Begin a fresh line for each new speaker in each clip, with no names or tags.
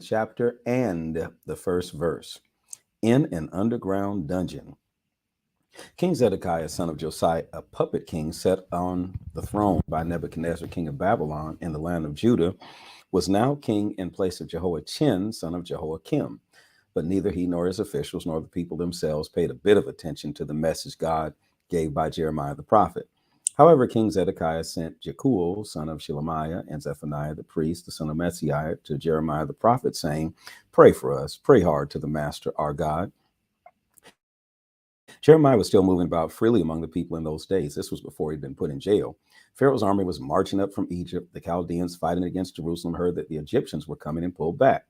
chapter and the first verse. In an underground dungeon, King Zedekiah, son of Josiah, a puppet king set on the throne by Nebuchadnezzar, king of Babylon, in the land of Judah, was now king in place of Jehoiachin, son of Jehoiakim. But neither he nor his officials nor the people themselves paid a bit of attention to the message God gave by Jeremiah the prophet. However, King Zedekiah sent Jekuel, son of Shelemiah, and Zephaniah the priest, the son of Messiah, to Jeremiah the prophet, saying, "Pray for us, pray hard to the Master our God." Jeremiah was still moving about freely among the people in those days. This was before he'd been put in jail. Pharaoh's army was marching up from Egypt. The Chaldeans fighting against Jerusalem heard that the Egyptians were coming and pulled back.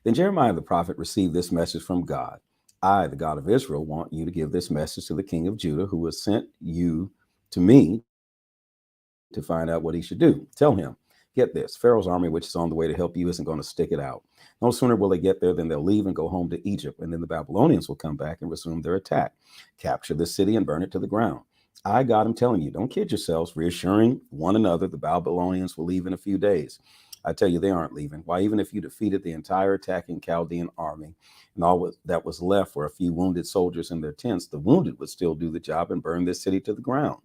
Then Jeremiah the prophet received this message from God. I, the God of Israel, want you to give this message to the king of Judah, who has sent you to me to find out what he should do. Tell him, get this, Pharaoh's army, which is on the way to help you, isn't going to stick it out. No sooner will they get there than they'll leave and go home to Egypt, and then the Babylonians will come back and resume their attack, capture the city and burn it to the ground. I, God, am telling you, don't kid yourselves, reassuring one another the Babylonians will leave in a few days. I tell you, they aren't leaving. Why, even if you defeated the entire attacking Chaldean army and that was left were a few wounded soldiers in their tents, the wounded would still do the job and burn this city to the ground.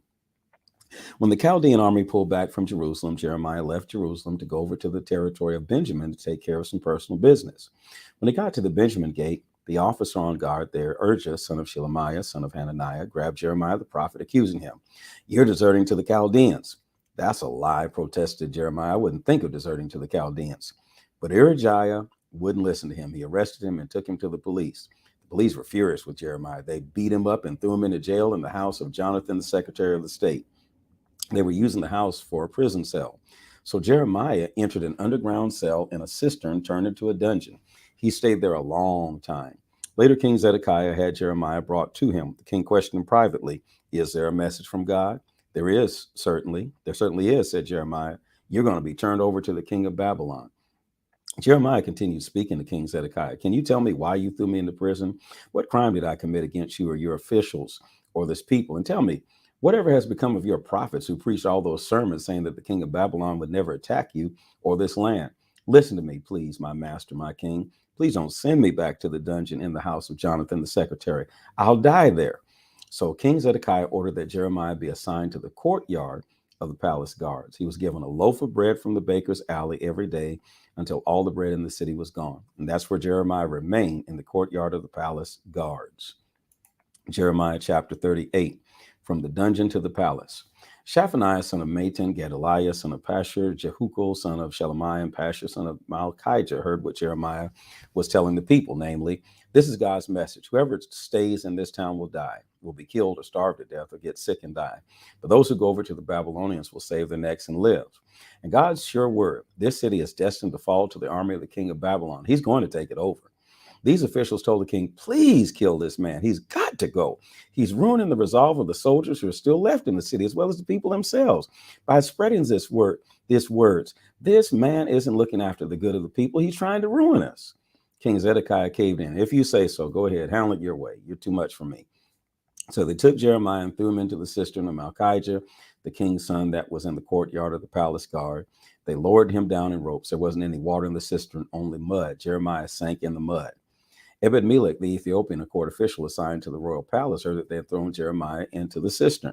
When the Chaldean army pulled back from Jerusalem, Jeremiah left Jerusalem to go over to the territory of Benjamin to take care of some personal business. When he got to the Benjamin gate, the officer on guard there, Urja, son of Shelemiah, son of Hananiah, grabbed Jeremiah the prophet, accusing him. You're deserting to the Chaldeans. That's a lie, protested Jeremiah. I wouldn't think of deserting to the Chaldeans. But Uriah wouldn't listen to him. He arrested him and took him to the police. The police were furious with Jeremiah. They beat him up and threw him into jail in the house of Jonathan, the secretary of the state. They were using the house for a prison cell. So Jeremiah entered an underground cell in a cistern turned into a dungeon. He stayed there a long time. Later, King Zedekiah had Jeremiah brought to him. The king questioned him privately, is there a message from God? There is, certainly. There certainly is, said Jeremiah. You're going to be turned over to the king of Babylon. Jeremiah continued speaking to King Zedekiah. Can you tell me why you threw me into prison? What crime did I commit against you or your officials or this people? And tell me, whatever has become of your prophets who preached all those sermons saying that the king of Babylon would never attack you or this land? Listen to me, please, my master, my king. Please don't send me back to the dungeon in the house of Jonathan the secretary. I'll die there. So King Zedekiah ordered that Jeremiah be assigned to the courtyard of the palace guards. He was given a loaf of bread from the baker's alley every day until all the bread in the city was gone. And that's where Jeremiah remained, in the courtyard of the palace guards. Jeremiah chapter 38, from the dungeon to the palace. Shaphaniah, son of Matan, Gedaliah, son of Pashur, Jehukel, son of Shelemiah, and Pashur, son of Malchijah, heard what Jeremiah was telling the people, namely, this is God's message. Whoever stays in this town will die, will be killed or starve to death or get sick and die. But those who go over to the Babylonians will save their necks and live. And God's sure word, this city is destined to fall to the army of the king of Babylon. He's going to take it over. These officials told the king, please kill this man. He's got to go. He's ruining the resolve of the soldiers who are still left in the city, as well as the people themselves, by spreading this words. This man isn't looking after the good of the people. He's trying to ruin us. King Zedekiah caved in. If you say so, go ahead, handle it your way. You're too much for me. So they took Jeremiah and threw him into the cistern of Malchijah, the king's son that was in the courtyard of the palace guard. They lowered him down in ropes. There wasn't any water in the cistern, only mud. Jeremiah sank in the mud. Ebed-Melech, the Ethiopian, a court official assigned to the royal palace, heard that they had thrown Jeremiah into the cistern.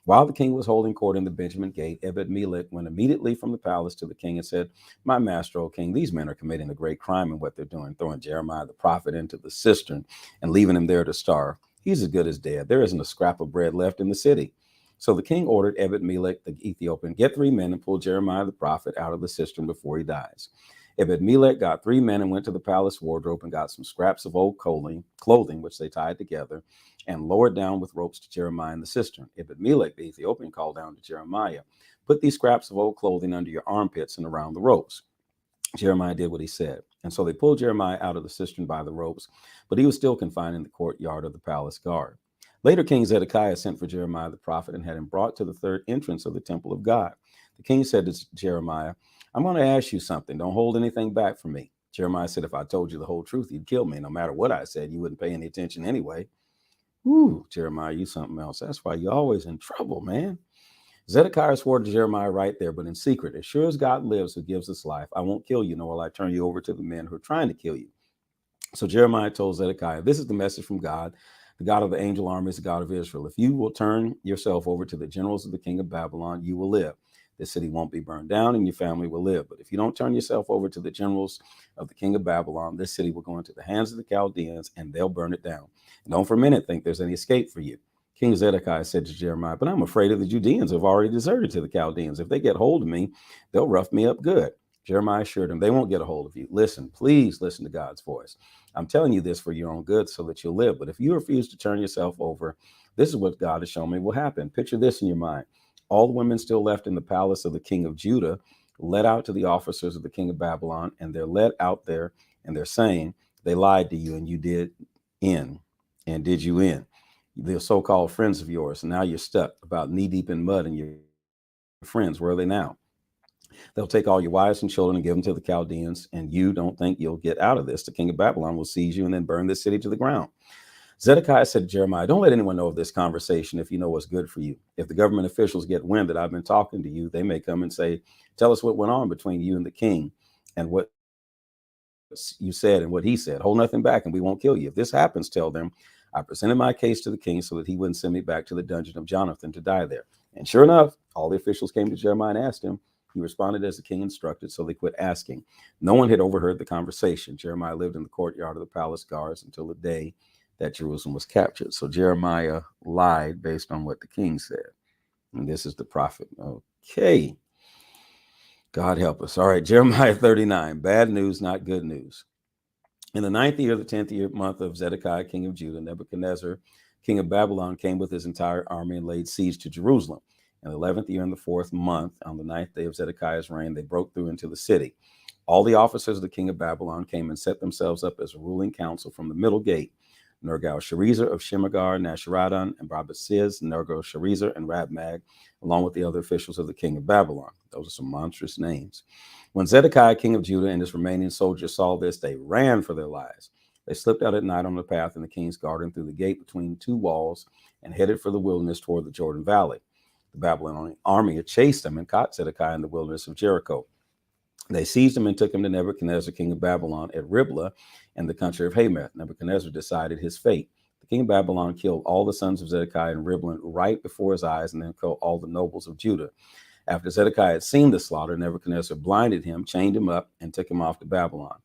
While the king was holding court in the Benjamin gate, Ebed-Melech went immediately from the palace to the king and said, my master, O king, these men are committing a great crime in what they're doing, throwing Jeremiah the prophet into the cistern and leaving him there to starve. He's as good as dead. There isn't a scrap of bread left in the city. So the king ordered Ebed-Melech, the Ethiopian, get 3 men and pull Jeremiah the prophet out of the cistern before he dies. Ebed-Melech got 3 men and went to the palace wardrobe and got some scraps of old clothing, which they tied together and lowered down with ropes to Jeremiah in the cistern. Ebed-Melech, the Ethiopian, called down to Jeremiah, put these scraps of old clothing under your armpits and around the ropes. Jeremiah did what he said. And so they pulled Jeremiah out of the cistern by the ropes, but he was still confined in the courtyard of the palace guard. Later, King Zedekiah sent for Jeremiah the prophet and had him brought to the third entrance of the temple of God. The king said to Jeremiah, I'm going to ask you something. Don't hold anything back from me. Jeremiah said, if I told you the whole truth, you'd kill me. No matter what I said, you wouldn't pay any attention anyway. Ooh, Jeremiah, you something else. That's why you're always in trouble, man. Zedekiah swore to Jeremiah right there, but in secret, as sure as God lives who gives us life, I won't kill you, nor will I turn you over to the men who are trying to kill you. So Jeremiah told Zedekiah, this is the message from God, the God of the angel armies, the God of Israel. If you will turn yourself over to the generals of the king of Babylon, you will live. This city won't be burned down and your family will live. But if you don't turn yourself over to the generals of the king of Babylon, this city will go into the hands of the Chaldeans and they'll burn it down. And don't for a minute think there's any escape for you. King Zedekiah said to Jeremiah, but I'm afraid of the Judeans who have already deserted to the Chaldeans. If they get hold of me, they'll rough me up good. Jeremiah assured him, they won't get a hold of you. Listen, please listen to God's voice. I'm telling you this for your own good so that you'll live. But if you refuse to turn yourself over, this is what God has shown me will happen. Picture this in your mind. All the women still left in the palace of the king of Judah led out to the officers of the king of Babylon, and they're led out there and they're saying, they lied to you and you did in. And did you in? The so-called friends of yours. And now you're stuck about knee deep in mud, and your friends, where are they now? They'll take all your wives and children and give them to the Chaldeans, and you don't think you'll get out of this. The king of Babylon will seize you and then burn this city to the ground. Zedekiah said to Jeremiah, don't let anyone know of this conversation if you know what's good for you. If the government officials get wind that I've been talking to you, they may come and say, tell us what went on between you and the king and what you said and what he said. Hold nothing back and we won't kill you. If this happens, tell them, I presented my case to the king so that he wouldn't send me back to the dungeon of Jonathan to die there. And sure enough, all the officials came to Jeremiah and asked him. He responded as the king instructed, so they quit asking. No one had overheard the conversation. Jeremiah lived in the courtyard of the palace guards until the day that Jerusalem was captured. So Jeremiah lied based on what the king said. And this is the prophet. Okay. God help us. All right, Jeremiah 39. Bad news, not good news. In the 9th year, the 10th year month of Zedekiah, king of Judah, Nebuchadnezzar, king of Babylon, came with his entire army and laid siege to Jerusalem. In the 11th year, in the 4th month, on the 9th day of Zedekiah's reign, they broke through into the city. All the officers of the king of Babylon came and set themselves up as a ruling council from the middle gate. Nergal-Sharezer of Shemagar, Nasharadan, and Babasiz, Nergal-Sharezer, and Rabmag, along with the other officials of the king of Babylon. Those are some monstrous names. When Zedekiah, king of Judah, and his remaining soldiers saw this, they ran for their lives. They slipped out at night on the path in the king's garden through the gate between two walls and headed for the wilderness toward the Jordan Valley. The Babylonian army had chased them and caught Zedekiah in the wilderness of Jericho. They seized him and took him to Nebuchadnezzar, king of Babylon, at Riblah in the country of Hamath. Nebuchadnezzar decided his fate. The king of Babylon killed all the sons of Zedekiah in Riblah right before his eyes, and then killed all the nobles of Judah. After Zedekiah had seen the slaughter, Nebuchadnezzar blinded him, chained him up, and took him off to Babylon.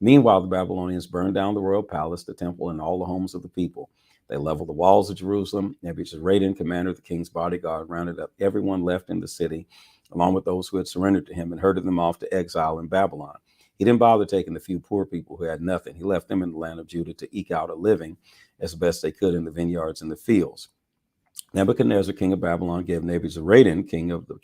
Meanwhile, the Babylonians burned down the royal palace, the temple, and all the homes of the people. They leveled the walls of Jerusalem. Nebuchadnezzar, commander of the king's bodyguard, rounded up everyone left in the city, along with those who had surrendered to him, and herded them off to exile in Babylon. He didn't bother taking the few poor people who had nothing. He left them in the land of Judah to eke out a living as best they could in the vineyards and the fields. Nebuchadnezzar, king of Babylon, gave Nebuzaradan, king of the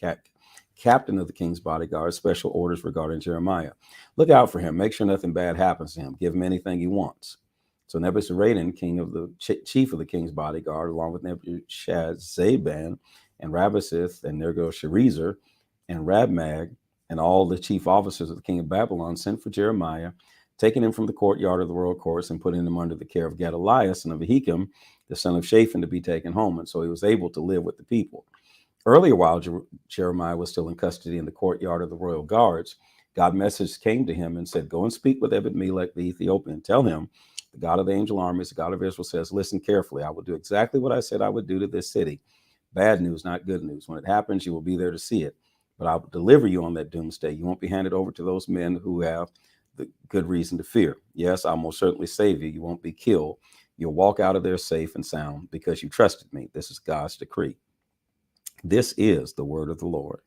captain of the king's bodyguard, special orders regarding Jeremiah. Look out for him. Make sure nothing bad happens to him. Give him anything he wants. So Nebuzaradan, king of the chief of the king's bodyguard, along with Nebuchadnezzar and Rabasith and Nergal-Sharezer and Rabmag and all the chief officers of the king of Babylon, sent for Jeremiah, taking him from the courtyard of the royal courts and putting him under the care of Gedaliah, son of Ahikam, the son of Shaphan, to be taken home. And so he was able to live with the people. Earlier, while Jeremiah was still in custody in the courtyard of the royal guards, God's message came to him and said, go and speak with Ebed-Melech the Ethiopian. Tell him, the God of the angel armies, the God of Israel says, listen carefully. I will do exactly what I said I would do to this city. Bad news, not good news. When it happens, you will be there to see it. But I will deliver you on that doomsday. You won't be handed over to those men who have the good reason to fear. Yes, I'll most certainly save you. You won't be killed. You'll walk out of there safe and sound because you trusted me. This is God's decree. This is the word of the Lord.